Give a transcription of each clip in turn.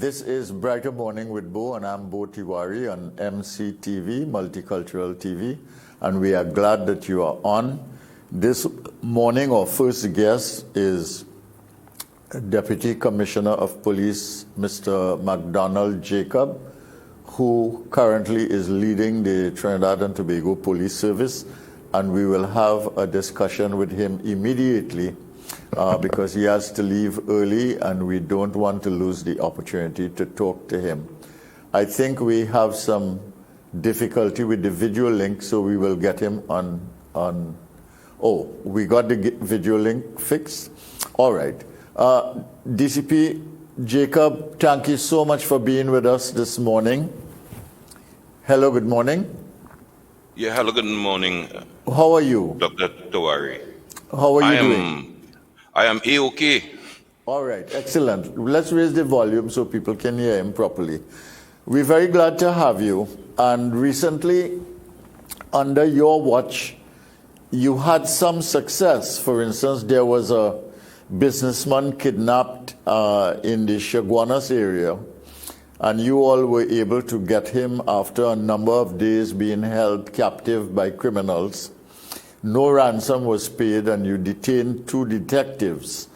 This is Brighter Morning with Bo, and I'm Bo Tiwari on MCTV, Multicultural TV, and we are glad that you are on. This morning, our first guest is Deputy Commissioner of Police, Mr. McDonald Jacob, who currently is leading the Trinidad and Tobago Police Service, and we will have a discussion with him immediately because he has to leave early and we don't want to lose the opportunity to talk to him. I think we have some difficulty with the video link, so we will get him on. Oh, we got the video link fixed? All right. DCP Jacob, thank you so much for being with us this morning. Hello, good morning. Yeah, hello, good morning. How are you? Dr. Tawari. How are you doing? I am A-OK. All right, excellent. Let's raise the volume so people can hear him properly. We're very glad to have you. And recently, under your watch, you had some success. For instance, there was a businessman kidnapped in the Chaguanas area, and you all were able to get him after a number of days being held captive by criminals. No ransom was paid, and you detained 2 detectives.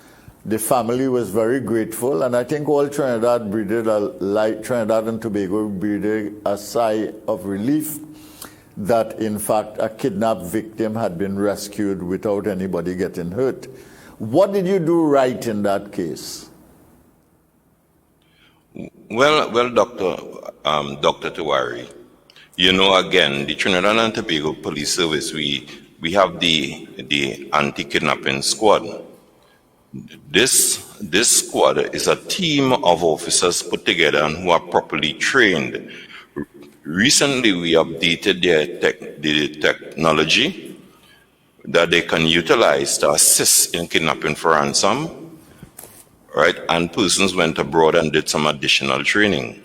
The family was very grateful, and I think all Trinidad and Tobago breathed a sigh of relief that, in fact, a kidnapped victim had been rescued without anybody getting hurt. What did you do right in that case? Well, Dr. Tawari, you know, again, the Trinidad and Tobago Police Service, we have the anti-kidnapping squad. This squad is a team of officers put together and who are properly trained. Recently, we updated the technology that they can utilize to assist in kidnapping for ransom, right? And persons went abroad and did some additional training.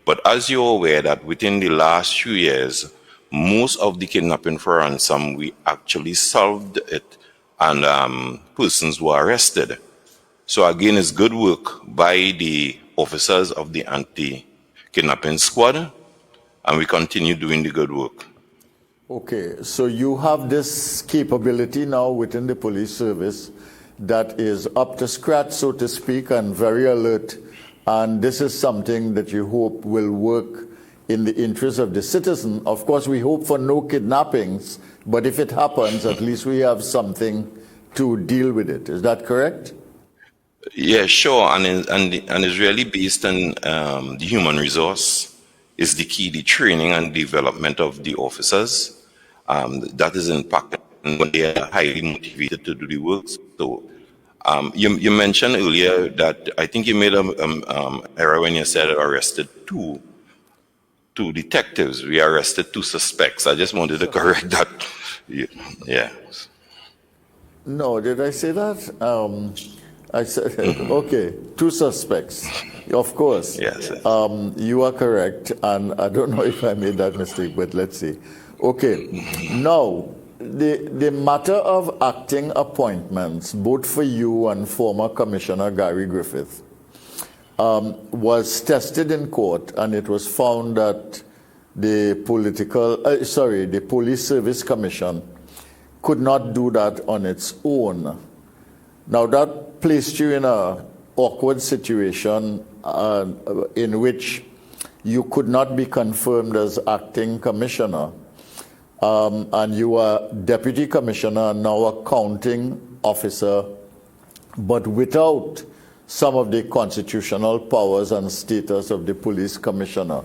But as you're aware that within the last few years, most of the kidnapping for ransom, we actually solved it and persons were arrested. So again, it's good work by the officers of the anti-kidnapping squad, and we continue doing the good work. Okay, so you have this capability now within the police service that is up to scratch, so to speak, and very alert. And this is something that you hope will work in the interest of the citizen. Of course, we hope for no kidnappings, but if it happens, at least we have something to deal with it. Is that correct? Yeah, sure. And it's really based on the human resource is the key, the training and development of the officers. That is impacted when they are highly motivated to do the work. So you mentioned earlier that I think you made an error when you said arrested 2 detectives. We arrested 2 suspects. I just wanted to correct that. Yeah. No, did I say that? I said, okay, 2 suspects. Of course. Yes. You are correct, and I don't know if I made that mistake, but let's see. Okay, now, the matter of acting appointments, both for you and former Commissioner Gary Griffith, was tested in court, and it was found that the Police Service Commission could not do that on its own. Now, that placed you in an awkward situation in which you could not be confirmed as acting commissioner, and you are deputy commissioner, now accounting officer, but without some of the constitutional powers and status of the police commissioner.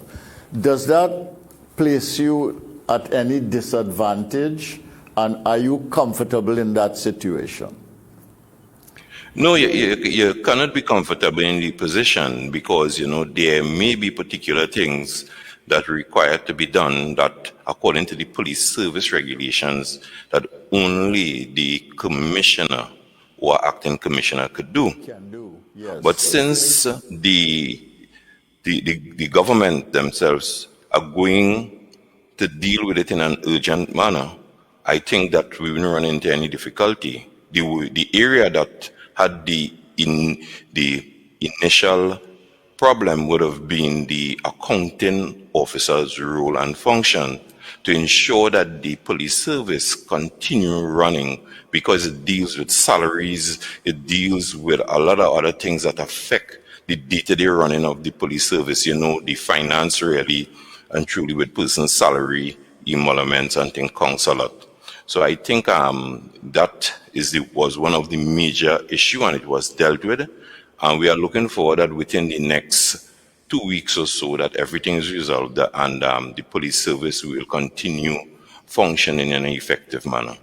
Does that place you at any disadvantage, and are you comfortable in that situation? No, you cannot be comfortable in the position because, you know, there may be particular things that require to be done that, according to the police service regulations, that only the commissioner or acting commissioner could do. Can do, yes. But since the government themselves are going to deal with it in an urgent manner, I think that we won't run into any difficulty. The area that had the initial problem would have been the accounting officer's role and function to ensure that the police service continue running, because it deals with salaries, it deals with a lot of other things that affect the day-to-day running of the police service, the finance really, and truly with person's salary, emoluments, and things counts a lot. So I think that was one of the major issue, and it was dealt with. And we are looking forward that within the next 2 weeks or so that everything is resolved and the police service will continue functioning in an effective manner.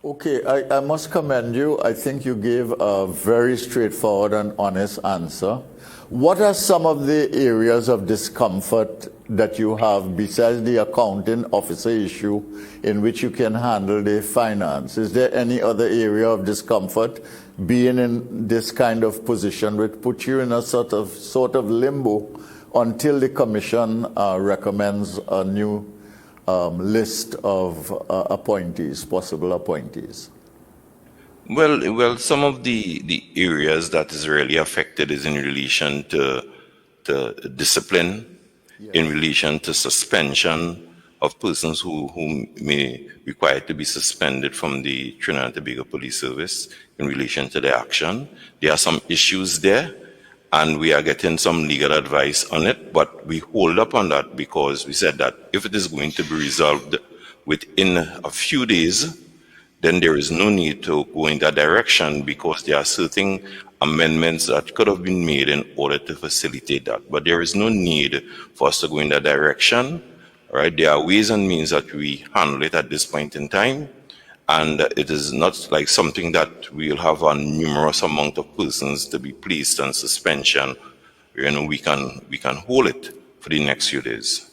Okay, I must commend you. I think you gave a very straightforward and honest answer. What are some of the areas of discomfort that you have besides the accounting officer issue in which you can handle the finance? Is there any other area of discomfort being in this kind of position which puts you in a sort of limbo until the commission recommends a new list of appointees, possible appointees? Well, some of the areas that is really affected is in relation to discipline, yes, in relation to suspension of persons who may require to be suspended from the Trinidad and Tobago Police Service in relation to the action. There are some issues there, and we are getting some legal advice on it, but we hold up on that because we said that if it is going to be resolved within a few days, then there is no need to go in that direction because there are certain amendments that could have been made in order to facilitate that. But there is no need for us to go in that direction, right? There are ways and means that we handle it at this point in time, and it is not like something that we'll have a numerous amount of persons to be placed on suspension. We can hold it for the next few days.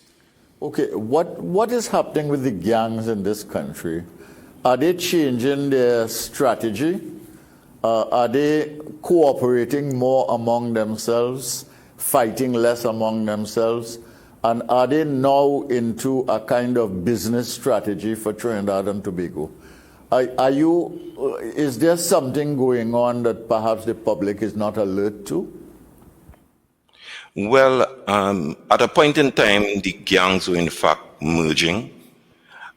Okay, what is happening with the gangs in this country? Are they changing their strategy? Are they cooperating more among themselves, fighting less among themselves? And are they now into a kind of business strategy for Trinidad and Tobago? Is there something going on that perhaps the public is not alert to? Well, at a point in time, the gangs were in fact merging.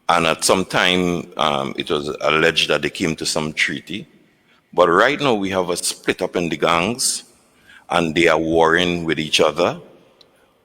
And at some time, it was alleged that they came to some treaty. But right now, we have a split up in the gangs, and they are warring with each other.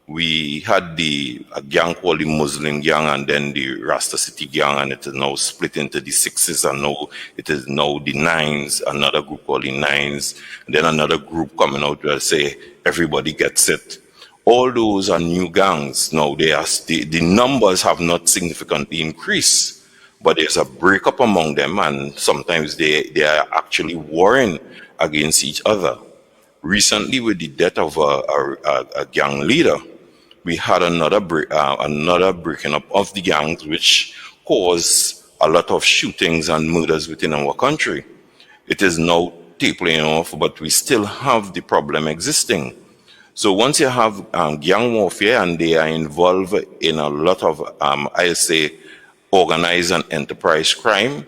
We had a gang called the Muslim gang, and then the Rasta City gang, and it is now split into the sixes, and now it is now the nines, another group called the nines, and then another group coming out where say everybody gets it. All those are new gangs. Now, the numbers have not significantly increased, but there's a breakup among them, and sometimes they are actually warring against each other. Recently, with the death of a gang leader, we had another breaking up of the gangs, which caused a lot of shootings and murders within our country. It is now tapering off, but we still have the problem existing. So once you have gang warfare and they are involved in a lot of, organized and enterprise crime,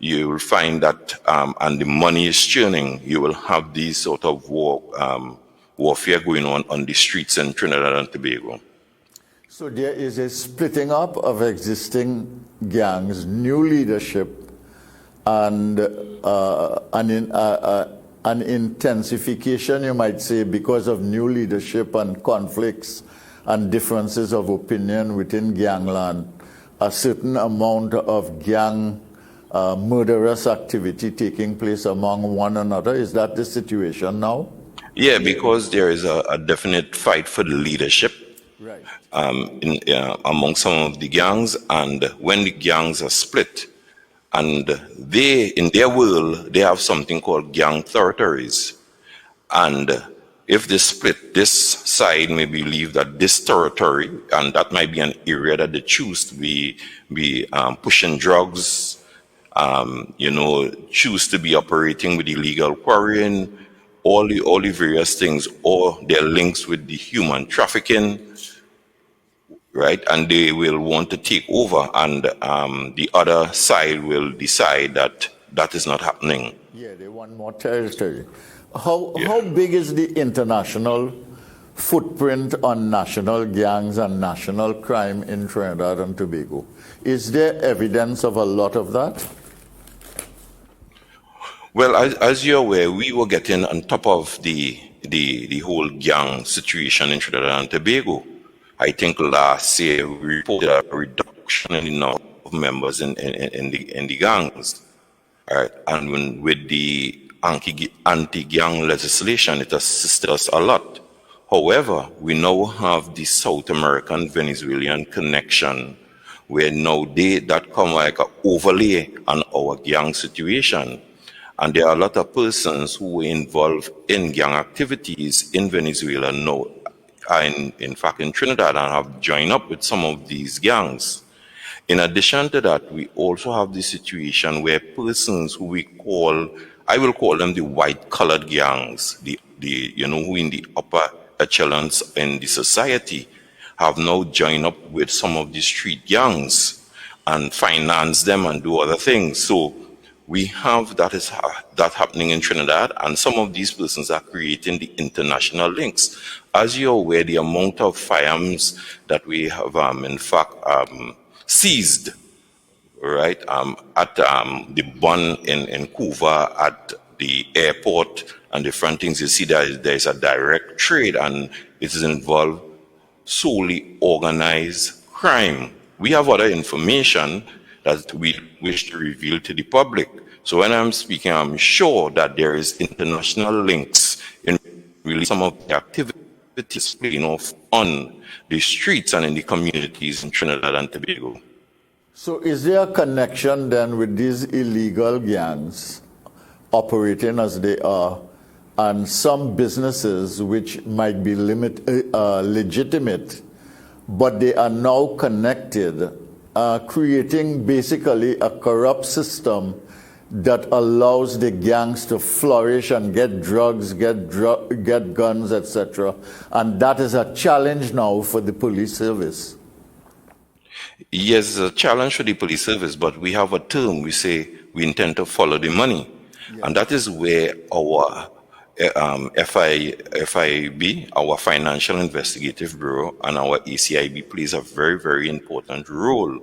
you will find that, and the money is churning, you will have these sort of warfare going on the streets in Trinidad and Tobago. So there is a splitting up of existing gangs, new leadership, and an intensification, you might say, because of new leadership and conflicts and differences of opinion within gangland, a certain amount of gang murderous activity taking place among one another. Is that the situation now? Yeah, because there is a definite fight for the leadership, right, among some of the gangs, and when the gangs are split, and they, in their world, they have something called gang territories. And if they split, this side may believe that this territory, and that might be an area that they choose to be pushing drugs, choose to be operating with illegal quarrying, all the various things, or their links with the human trafficking, right? And they will want to take over, and the other side will decide that that is not happening. Yeah, they want more territory. How big is the international footprint on national gangs and national crime in Trinidad and Tobago. Is there evidence of a lot of that? Well, as you're aware, we were getting on top of the whole gang situation in Trinidad and Tobago. I think last year we reported a reduction in the number of members in the gangs. All right. And with the anti-gang legislation, it assisted us a lot. However, we now have the South American Venezuelan connection, where now that come like an overlay on our gang situation. And there are a lot of persons who were involved in gang activities in Venezuela now, in fact in Trinidad, and have joined up with some of these gangs. In addition to that, we also have the situation where persons who I will call them the white-colored gangs, who in the upper echelons in the society, have now joined up with some of the street gangs and finance them and do other things. So we have that happening in Trinidad, and some of these persons are creating the international links. As you're aware, the amount of firearms that we have, in fact, seized, right, at the bun in Cuba, at the airport, and different things, you see that there's a direct trade, and it is involved solely organized crime. We have other information that we wish to reveal to the public. So when I'm speaking, I'm sure that there is international links in really some of the activities playing off on the streets and in the communities in Trinidad and Tobago. So is there a connection then with these illegal gangs operating as they are, and some businesses which might be legitimate, but they are now connected, creating basically a corrupt system that allows the gangs to flourish and get drugs, get guns, etc. And that is a challenge now for the police service. Yes, it's a challenge for the police service, but we have a term, we say we intend to follow the money. Yeah. And that is where our FIB, our Financial Investigative Bureau, and our ACIB plays a very, very important role.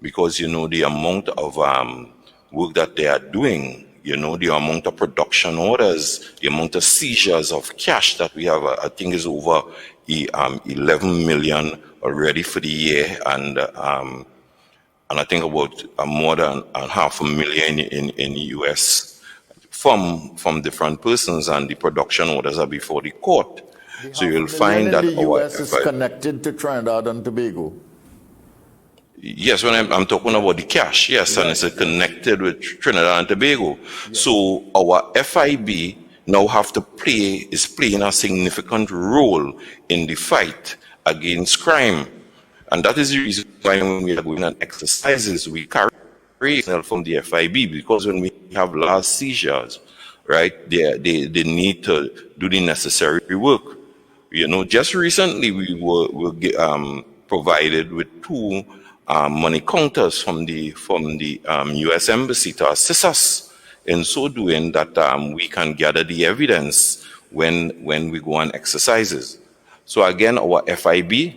Because, the amount of work that they are doing, the amount of production orders, the amount of seizures of cash that we have, I think is over 11 million already for the year, and I think about more than 500,000 in the US from different persons, and the production orders are before the court. So you'll find that the US is connected to Trinidad and Tobago. Yes, when I'm talking about the cash, yes, and it's connected with Trinidad and Tobago. Yes. So our FIB now is playing a significant role in the fight against crime. And that is the reason why when we are going on exercises, we carry from the FIB, because when we have large seizures, right, they need to do the necessary work. Just recently we were provided with 2 money counters from the U.S. Embassy to assist us in so doing, that we can gather the evidence when we go on exercises. So again, our FIB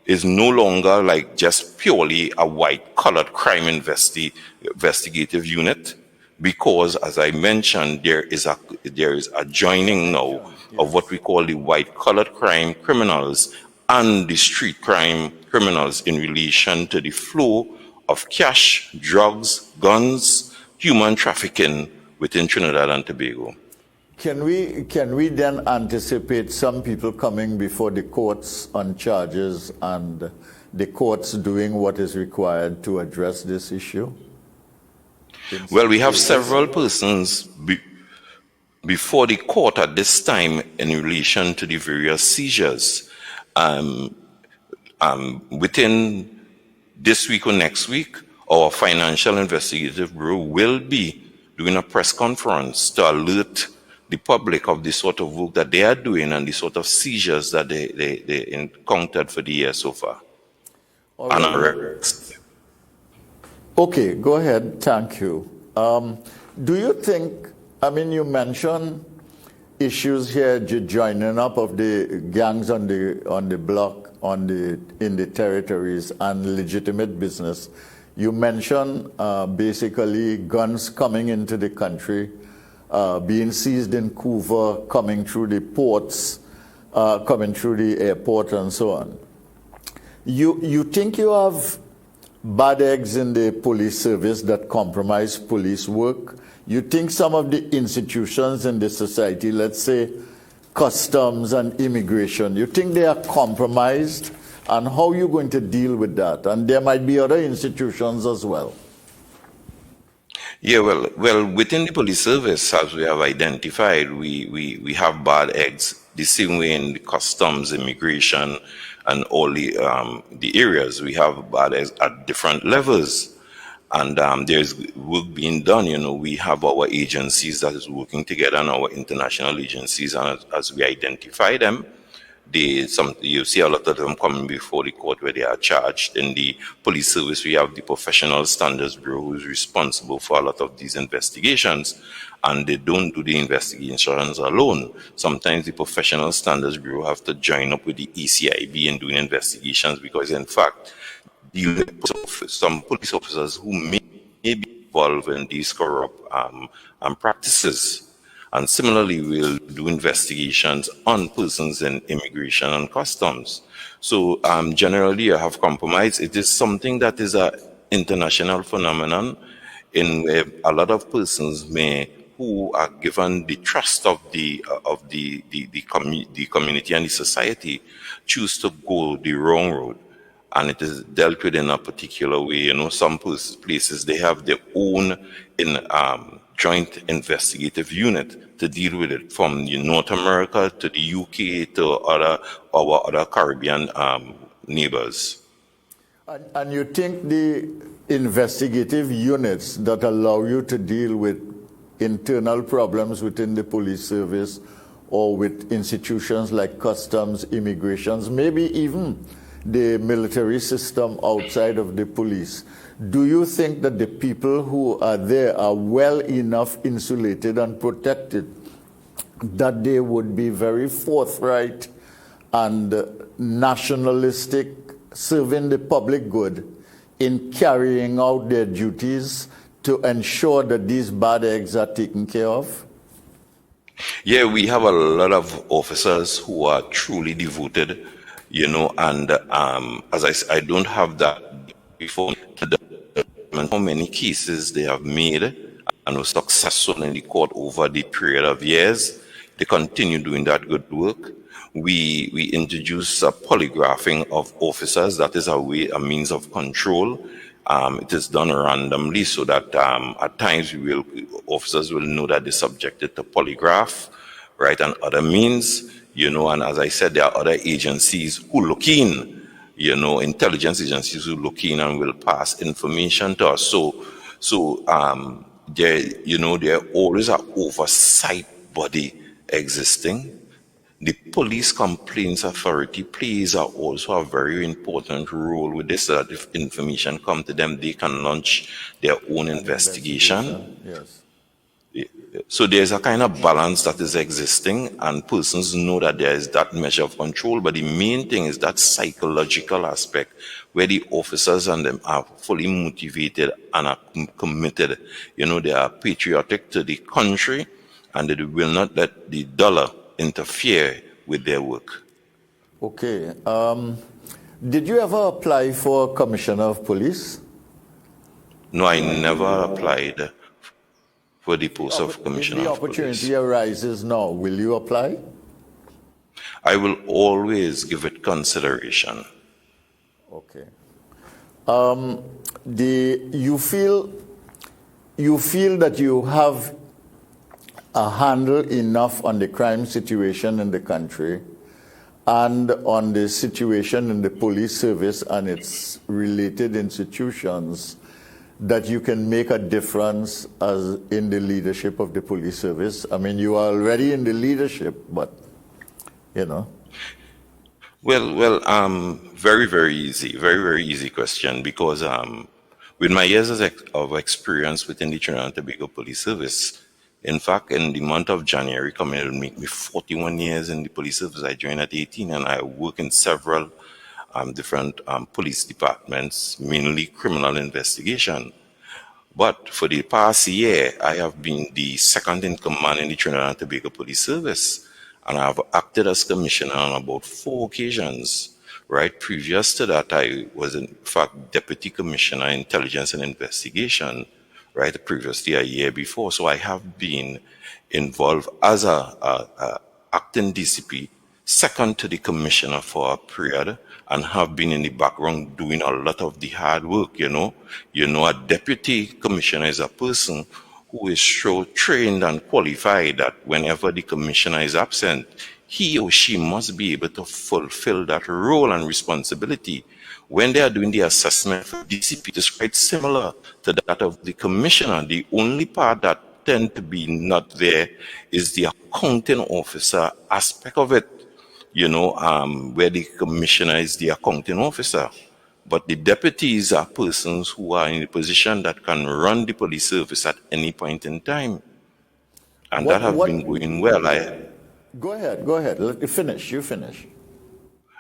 is no longer like just purely a white-collared crime investigative unit, because, as I mentioned, there is a joining now of what we call the white-collared crime criminals and the street crime criminals in relation to the flow of cash, drugs, guns, human trafficking within Trinidad and Tobago. Can we then anticipate some people coming before the courts on charges, and the courts doing what is required to address this issue? Well, we have several persons before the court at this time in relation to the various seizures. Within this week or next week, our Financial Investigative Bureau will be doing a press conference to alert the public of the sort of work that they are doing and the sort of seizures that they encountered for the year so far. Right. Okay, go ahead. Thank you. Do you think, you mentioned issues here, joining up of the gangs on the block, in the territories, and legitimate business. You mentioned basically guns coming into the country, being seized in Couva, coming through the ports, coming through the airport, and so on. You think you have bad eggs in the police service that compromise police work? You think some of the institutions in the society, let's say customs and immigration, you think they are compromised? And how are you going to deal with that? And there might be other institutions as well. Yeah, well, within the police service, as we have identified, we have bad eggs the same way in the customs, immigration, and all the areas. We have bad eggs at different levels. And there's work being done. We have our agencies that is working together, and our international agencies, and as we identify them, you see a lot of them coming before the court where they are charged. In the police service, we have the Professional Standards Bureau, who is responsible for a lot of these investigations, and they don't do the investigations alone. Sometimes the Professional Standards Bureau have to join up with the ECIB in doing investigations, because in fact, some police officers who may be involved in these corrupt practices. And similarly, we'll do investigations on persons in immigration and customs. So generally, you have compromise. It is something that is an international phenomenon, in where a lot of persons who are given the trust of the community and the society, choose to go the wrong road. And it is dealt with in a particular way. Some places, they have their own joint investigative unit to deal with it, from North America to the UK to our other Caribbean neighbors. And you think the investigative units that allow you to deal with internal problems within the police service, or with institutions like customs, immigrations, maybe even the military system outside of the police, do you think that the people who are there are well enough insulated and protected that they would be very forthright and nationalistic, serving the public good in carrying out their duties to ensure that these bad eggs are taken care of? Yeah, we have a lot of officers who are truly devoted, and as I don't have that before how many cases they have made and were successful in the court over the period of years. They continue doing that good work. We introduce a polygraphing of officers. That is a means of control. It is done randomly, so that at times officers will know that they're subjected to polygraph, right, and other means. And as I said, there are other agencies who look in, intelligence agencies who look in and will pass information to us. So there always an oversight body existing. The Police Complaints Authority plays also a very important role with this, so that if information comes to them, they can launch their own investigation. Yes. So there's a kind of balance that is existing, and persons know that there is that measure of control. But the main thing is that psychological aspect, where the officers and them are fully motivated and are committed. They are patriotic to the country, and they will not let the dollar interfere with their work. Okay. Did you ever apply for Commissioner of Police? No, I never applied for the post of Commissioner of Police. If the opportunity arises now, will you apply? I will always give it consideration. Okay. You feel that you have a handle enough on the crime situation in the country and on the situation in the police service and its related institutions, that you can make a difference as in the leadership of the police service? I mean, you are already in the leadership, but, Well, very, very easy. Very, very easy question, because with my years of experience within the Trinidad and Tobago Police Service, In fact, in the month of January, coming, it'll make me 41 years in the police service. I joined at 18, and I work in several different police departments, mainly criminal investigation. But for the past year, I have been the second in command in the Trinidad and Tobago Police Service, and I have acted as commissioner on about 4 occasions. Right, previous to that, I was in fact deputy commissioner intelligence and investigation. Right, previously a year before, so I have been involved as a acting DCP, second to the commissioner for a period, and have been in the background doing a lot of the hard work. A deputy commissioner is a person who is so trained and qualified that whenever the commissioner is absent, he or she must be able to fulfill that role and responsibility. When they are doing the assessment for DCP, it's quite similar to that of the commissioner. The only part that tend to be not there is the accounting officer aspect of it, where the commissioner is the accounting officer. But the deputies are persons who are in a position that can run the police service at any point in time. And that has been going well. Go ahead. Let you finish.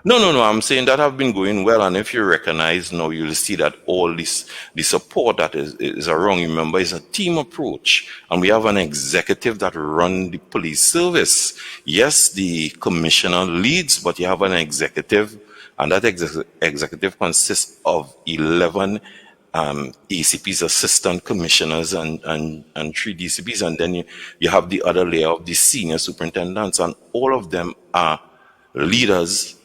No. I'm saying that have been going well, and if you recognize now, you'll see that all this, the support that is around. Remember, it's a team approach, and we have an executive that run the police service. Yes, the commissioner leads, but you have an executive, and that executive consists of 11 ACPs, assistant commissioners, and 3 DCPs, and then you have the other layer of the senior superintendents, and all of them are leaders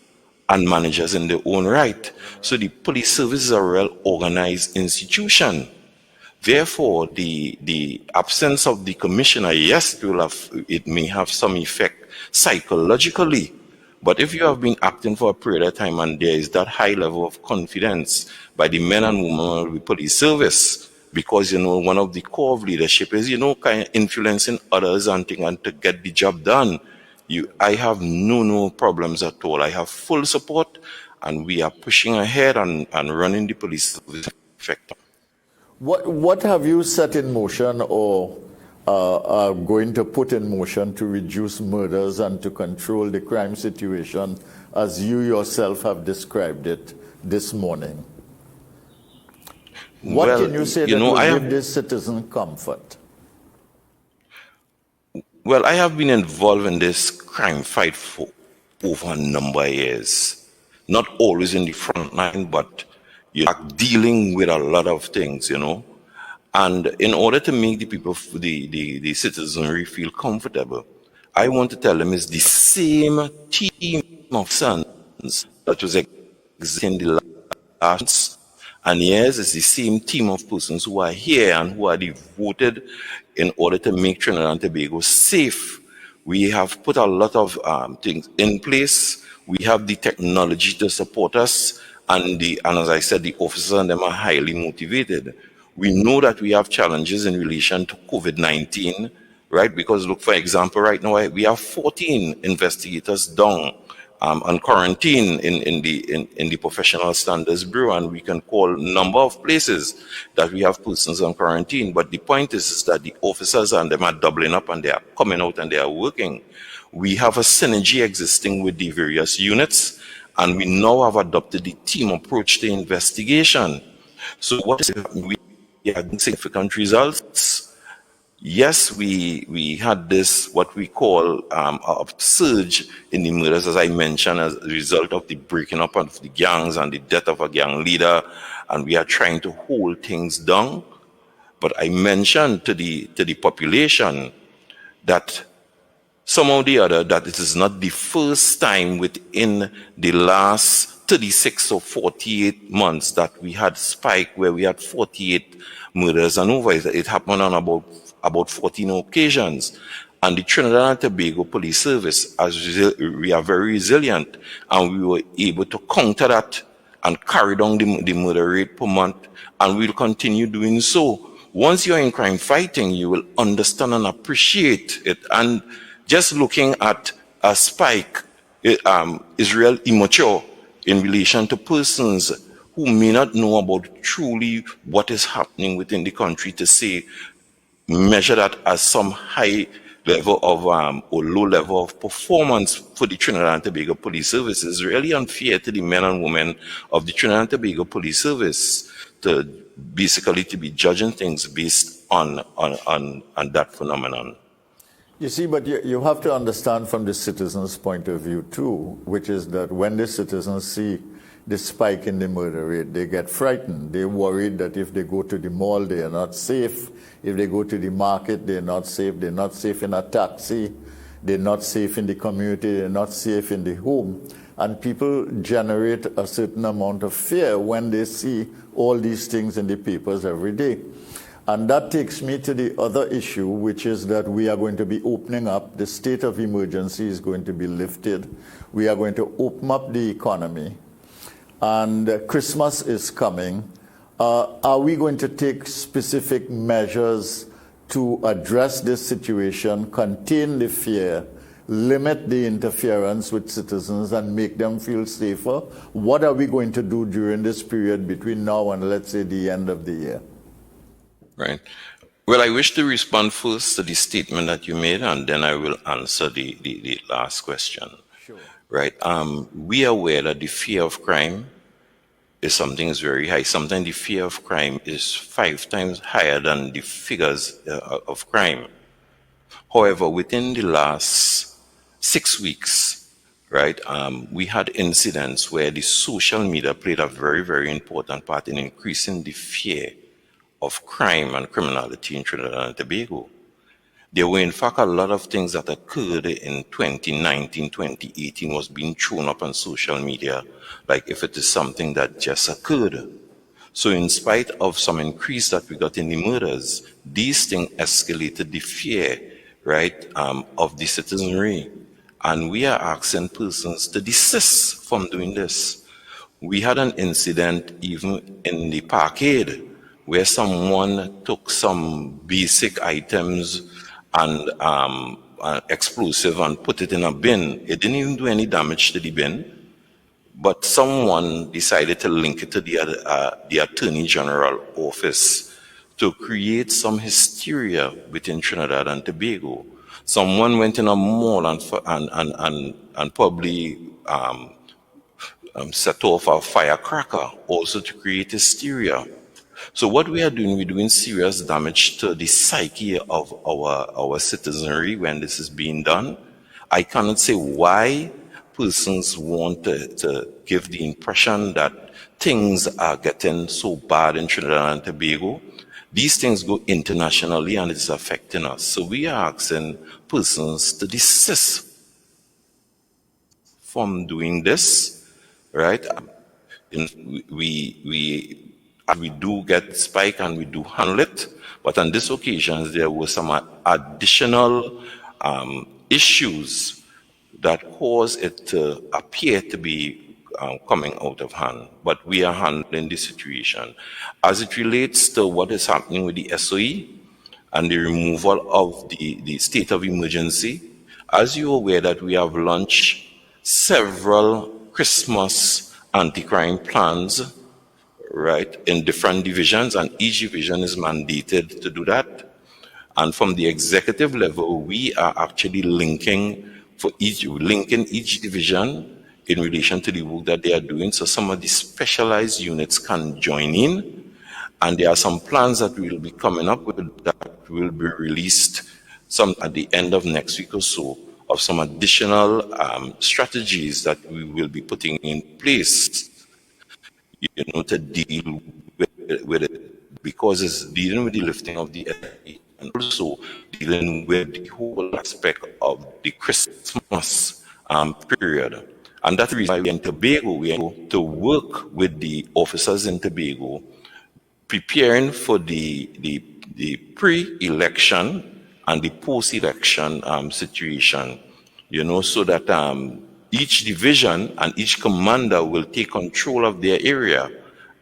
and managers in their own right. So the police service is a well-organized institution. Therefore, the absence of the commissioner, yes, it may have some effect psychologically. But if you have been acting for a period of time and there is that high level of confidence by the men and women of the police service, because, one of the core of leadership is, kind of influencing others and to get the job done. I have no problems at all. I have full support, and we are pushing ahead and running the police service effective. What have you set in motion or are going to put in motion to reduce murders and to control the crime situation as you yourself have described it this morning? What can you say that will give this citizen comfort? Well, I have been involved in this crime fight for over a number of years. Not always in the front line, but you are dealing with a lot of things, And in order to make the people, the citizenry feel comfortable, I want to tell them it's the same team of sons that was existing the last. And yes, it's the same team of persons who are here and who are devoted in order to make Trinidad and Tobago safe. We have put a lot of things in place. We have the technology to support us, and as I said, the officers and them are highly motivated. We know that we have challenges in relation to COVID-19, right? Because look, for example, right now we have 14 investigators down on quarantine in the Professional Standards Bureau, and we can call a number of places that we have persons on quarantine. But the point is that the officers and them are doubling up, and they are coming out and they are working. We have a synergy existing with the various units, and we now have adopted the team approach to investigation. So what is we are getting significant results. Yes, we had this, what we call a surge in the murders, as I mentioned, as a result of the breaking up of the gangs and the death of a gang leader, and we are trying to hold things down. But I mentioned to the population that somehow or the other, that it is not the first time within the last 36 or 48 months that we had spike where we had 48 murders and over. It happened on about 14 occasions. And the Trinidad and Tobago Police Service, we are very resilient, and we were able to counter that and carry down the murder rate per month, and we'll continue doing so. Once you're in crime fighting, you will understand and appreciate it. And just looking at a spike is real immature in relation to persons who may not know about truly what is happening within the country to say, measure that as some high level of or low level of performance for the Trinidad and Tobago Police Service is really unfair to the men and women of the Trinidad and Tobago Police Service to basically to be judging things based on that phenomenon. You see, but you have to understand from the citizens' point of view too, which is that when the citizens see the spike in the murder rate, they get frightened. They're worried that if they go to the mall, they are not safe. If they go to the market, they're not safe. They're not safe in a taxi. They're not safe in the community. They're not safe in the home. And people generate a certain amount of fear when they see all these things in the papers every day. And that takes me to the other issue, which is that we are going to be opening up. The state of emergency is going to be lifted. We are going to open up the economy. And Christmas is coming. Are we going to take specific measures to address this situation, contain the fear, limit the interference with citizens, and make them feel safer? What are we going to do during this period between now and, let's say, the end of the year? Right. Well, I wish to respond first to the statement that you made, and then I will answer the last question. Sure. Right. We are aware that the fear of crime is something that's very high. Sometimes the fear of crime is 5 times higher than the figures of crime. However, within the last 6 weeks, right, we had incidents where the social media played a very, very important part in increasing the fear of crime and criminality in Trinidad and Tobago. There were in fact a lot of things that occurred in 2019, 2018 was being thrown up on social media, like if it is something that just occurred. So in spite of some increase that we got in the murders, these things escalated the fear, right, of the citizenry. And we are asking persons to desist from doing this. We had an incident even in the parkade, where someone took some basic items and explosive and put it in a bin. It didn't even do any damage to the bin, but someone decided to link it to the Attorney General office to create some hysteria within Trinidad and Tobago. Someone went in a mall and probably set off a firecracker also to create hysteria. So what we are doing, we're doing serious damage to the psyche of our citizenry when this is being done. I cannot say why persons want to give the impression that things are getting so bad in Trinidad and Tobago. These things go internationally and it's affecting us. So we are asking persons to desist from doing this, right? We do get spike and we do handle it, but on this occasion there were some additional issues that caused it to appear to be coming out of hand. But we are handling the situation. As it relates to what is happening with the SOE and the removal of the state of emergency, as you're aware that we have launched several Christmas anti-crime plans, right, in different divisions, and each division is mandated to do that. And from the executive level, we are actually linking each division in relation to the work that they are doing. So some of the specialized units can join in, and there are some plans that we will be coming up with that will be released some at the end of next week or so, of some additional strategies that we will be putting in place, to deal with it, because it's dealing with the lifting of the SE and also dealing with the whole aspect of the Christmas period. And that's the reason why we in Tobago, we are able to work with the officers in Tobago, preparing for the pre-election and the post-election situation, so that each division and each commander will take control of their area,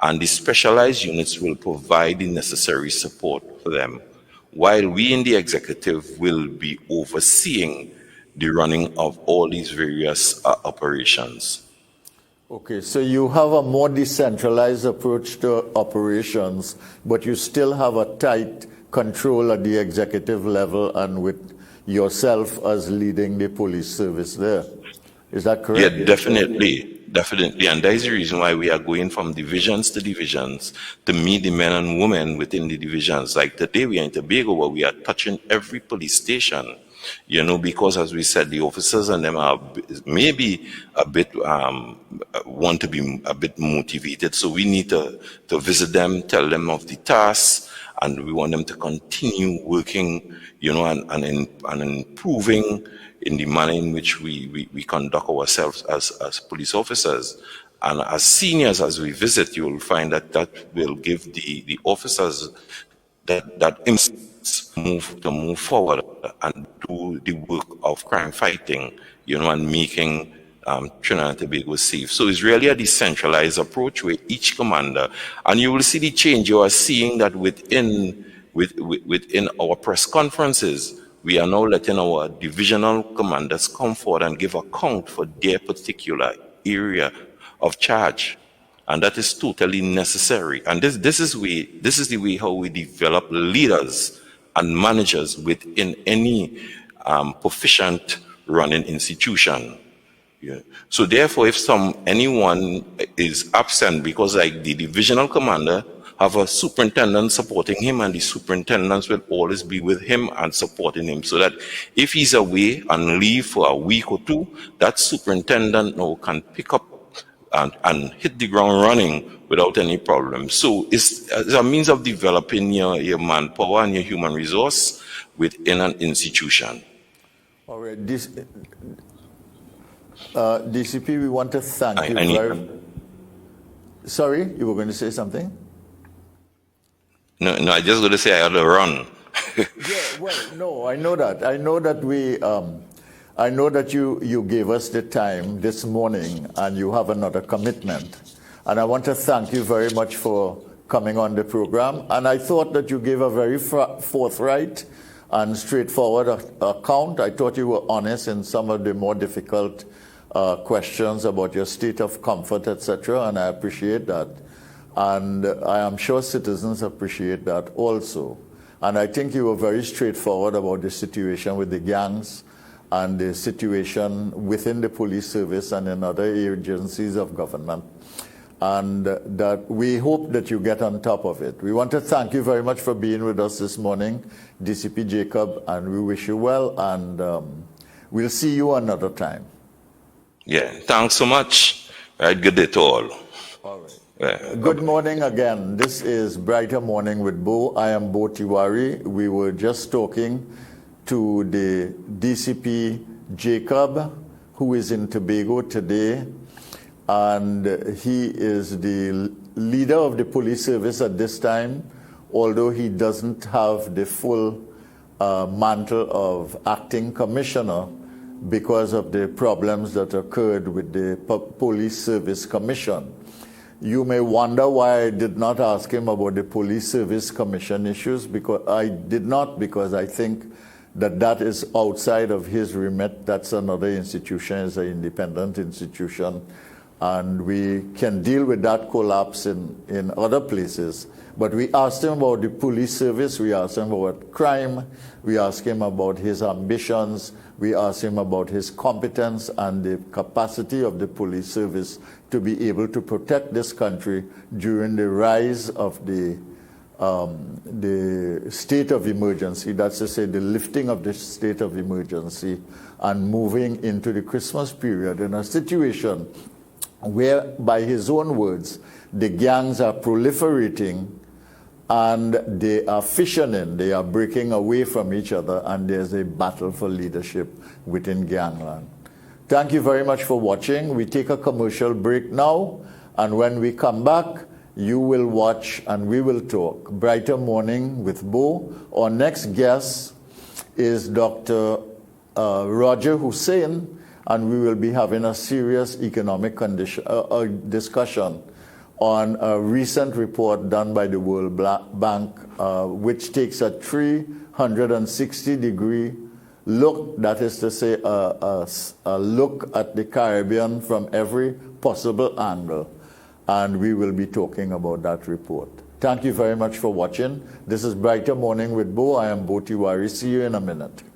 and the specialized units will provide the necessary support for them, while we in the executive will be overseeing the running of all these various operations. Okay, so you have a more decentralized approach to operations, but you still have a tight control at the executive level and with yourself as leading the police service there. Is that correct? Yeah, definitely. Definitely. And that is the reason why we are going from divisions to divisions to meet the men and women within the divisions. Like today we are in Tobago where we are touching every police station, because as we said, the officers and them are maybe a bit, want to be a bit motivated. So we need to visit them, tell them of the tasks, and we want them to continue working, and improving in the manner in which we conduct ourselves as police officers. And as seniors, as we visit, you will find that will give the officers that instance to move forward and do the work of crime fighting, and making Trinidad and Tobago safe. So it's really a decentralized approach where each commander, and you will see the change. You are seeing that within our press conferences, we are now letting our divisional commanders come forward and give account for their particular area of charge. And that is totally necessary. And this is the way how we develop leaders and managers within any proficient running institution. Yeah. So therefore, if anyone is absent, because like the divisional commander have a superintendent supporting him, and the superintendents will always be with him and supporting him, so that if he's away on leave for a week or two, that superintendent now can pick up and hit the ground running without any problem. So it's a means of developing your manpower and your human resource within an institution. All right. DCP, we want to thank you very... Sorry, you were going to say something? No, I just going to say I had to run. Yeah, well, no, I know that. I know that you gave us the time this morning and you have another commitment. And I want to thank you very much for coming on the program. And I thought that you gave a very forthright and straightforward account. I thought you were honest in some of the more difficult questions about your state of comfort, etc., and I appreciate that. And I am sure citizens appreciate that also. And I think you were very straightforward about the situation with the gangs and the situation within the police service and in other agencies of government. And that we hope that you get on top of it. We want to thank you very much for being with us this morning, DCP Jacob, and we wish you well, and we'll see you another time. Yeah, thanks so much. Right, good day to all. All right. Good morning again. This is Brighter Morning with Bo. I am Bo Tiwari. We were just talking to the DCP Jacob, who is in Tobago today, and he is the leader of the police service at this time, although he doesn't have the full mantle of acting commissioner because of the problems that occurred with the Police Service Commission. You may wonder why I did not ask him about the Police Service Commission issues, because I did not, because I think that is outside of his remit. That's another institution, it's an independent institution, and we can deal with that collapse in other places. But we asked him about the police service, we asked him about crime, we asked him about his ambitions, we asked him about his competence and the capacity of the police service to be able to protect this country during the rise of the state of emergency, that's to say the lifting of the state of emergency and moving into the Christmas period in a situation where, by his own words, the gangs are proliferating and they are fissioning, they are breaking away from each other, and there's a battle for leadership within gangland. Thank you very much for watching. We take a commercial break now, and when we come back, you will watch and we will talk. Brighter Morning with Bo. Our next guest is Dr. Roger Hussein, and we will be having a serious economic discussion on a recent report done by the World Bank, which takes a 360-degree look, that is to say, a look at the Caribbean from every possible angle. And we will be talking about that report. Thank you very much for watching. This is Brighter Morning with Bo. I am Bo Tiwari. See you in a minute.